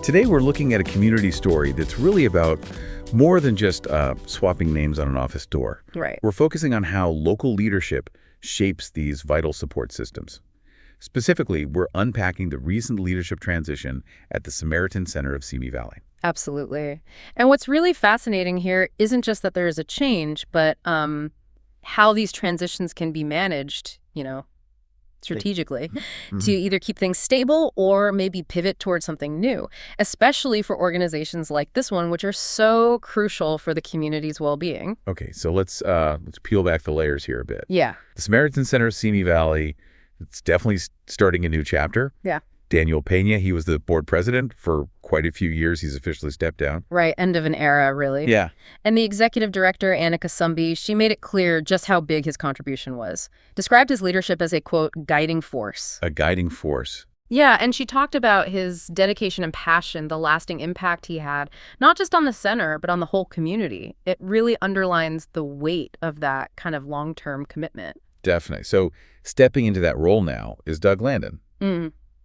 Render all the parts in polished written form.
Today we're looking at a community story that's really about more than just swapping names on an office door. Right. We're focusing on how local leadership shapes these vital support systems. Specifically, we're unpacking the recent leadership transition at the Samaritan Center of Simi Valley. Absolutely. And what's really fascinating here isn't just that there is a change, but how these transitions can be managed, strategically to either keep things stable or maybe pivot towards something new, especially for organizations like this one, which are so crucial for the community's well-being. Okay, so let's peel back the layers here a bit. Yeah. The Samaritan Center of Simi Valley, it's definitely starting a new chapter. Yeah. Daniel Peña, he was the board president for quite a few years. He's officially stepped down. Right. End of an era, really. Yeah. And the executive director, Annika Sumby, she made it clear just how big his contribution was. Described his leadership as a, quote, guiding force. A guiding force. Yeah, and she talked about his dedication and passion, the lasting impact he had, not just on the center, but on the whole community. It really underlines the weight of that kind of long-term commitment. Definitely. So stepping into that role now is Doug Landon.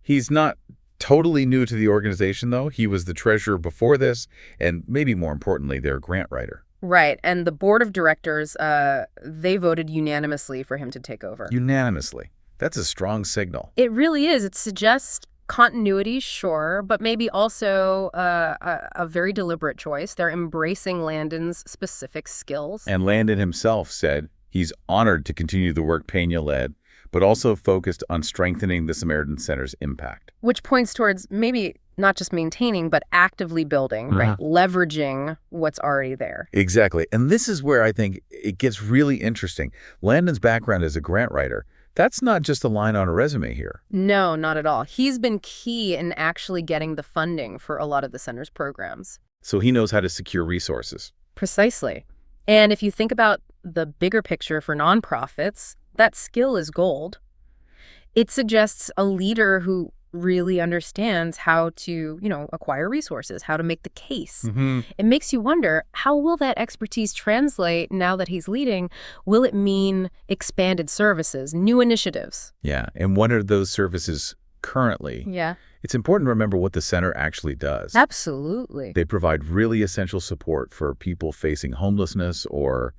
He's not totally new to the organization, though. He was the treasurer before this, and maybe more importantly, their grant writer. Right, and the board of directors, they voted unanimously for him to take over. Unanimously. That's a strong signal. It really is. It suggests continuity, sure, but maybe also a very deliberate choice. They're embracing Landon's specific skills. And Landon himself said he's honored to continue the work Peña led, but also focused on strengthening the Samaritan Center's impact. Which points towards maybe not just maintaining, but actively building, right? Leveraging what's already there. Exactly. And this is where I think it gets really interesting. Landon's background as a grant writer, that's not just a line on a resume here. No, not at all. He's been key in actually getting the funding for a lot of the center's programs. So he knows how to secure resources. Precisely. And if you think about the bigger picture for nonprofits, that skill is gold. It suggests a leader who really understands how to, acquire resources, how to make the case. It makes you wonder, how will that expertise translate now that he's leading? Will it mean expanded services, new initiatives? Yeah, and what are those services currently? Yeah. It's important to remember what the center actually does. Absolutely. They provide really essential support for people facing homelessness or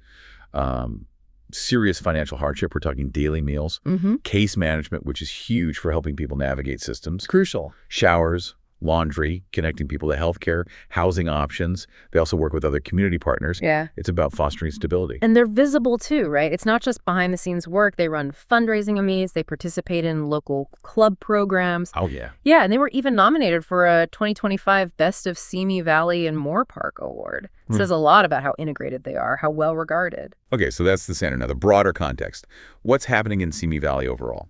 serious financial hardship. We're talking daily meals, case management, which is huge for helping people navigate systems. Crucial. Showers, laundry, connecting people to healthcare, housing options. They also work with other community partners. Yeah. It's about fostering stability. And they're visible too, right? It's not just behind the scenes work. They run fundraising meetings. They participate in local club programs. Oh, yeah. Yeah, and they were even nominated for a 2025 Best of Simi Valley and Moore Park Award. It says a lot about how integrated they are, how well regarded. Okay, so that's the center. Now, the broader context. What's happening in Simi Valley overall?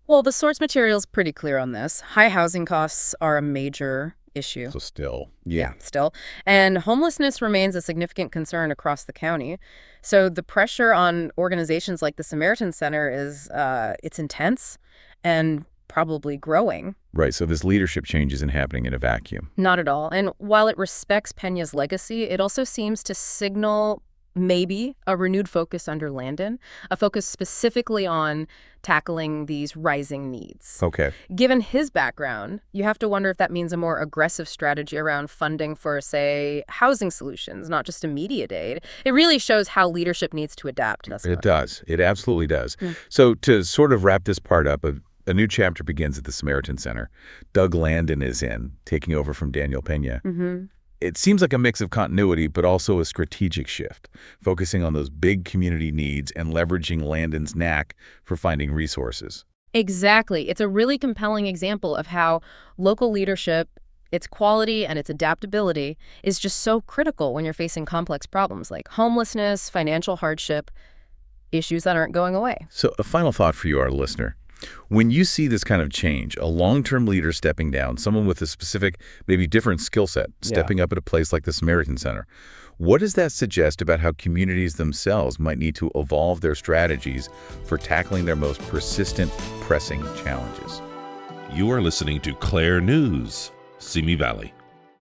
Well, the source material is pretty clear on this. High housing costs are a major issue. So still. Yeah, still. And homelessness remains a significant concern across the county. So the pressure on organizations like the Samaritan Center is it's intense and probably growing. Right, so this leadership change isn't happening in a vacuum. Not at all. And while it respects Peña's legacy, it also seems to signal maybe a renewed focus under Landon, a focus specifically on tackling these rising needs. Okay. Given his background, you have to wonder if that means a more aggressive strategy around funding for, say, housing solutions, not just immediate aid. It really shows how leadership needs to adapt. It does. It absolutely does. So to sort of wrap this part up, a new chapter begins at the Samaritan Center. Doug Landon is in, taking over from Daniel Peña. It seems like a mix of continuity, but also a strategic shift, focusing on those big community needs and leveraging Landon's knack for finding resources. Exactly. It's a really compelling example of how local leadership, its quality and its adaptability, is just so critical when you're facing complex problems like homelessness, financial hardship, issues that aren't going away. So a final thought for you, our listener. When you see this kind of change, a long-term leader stepping down, someone with a specific, maybe different skill set, stepping up at a place like the Samaritan Center, what does that suggest about how communities themselves might need to evolve their strategies for tackling their most persistent, pressing challenges? You are listening to CLAIR News, Simi Valley.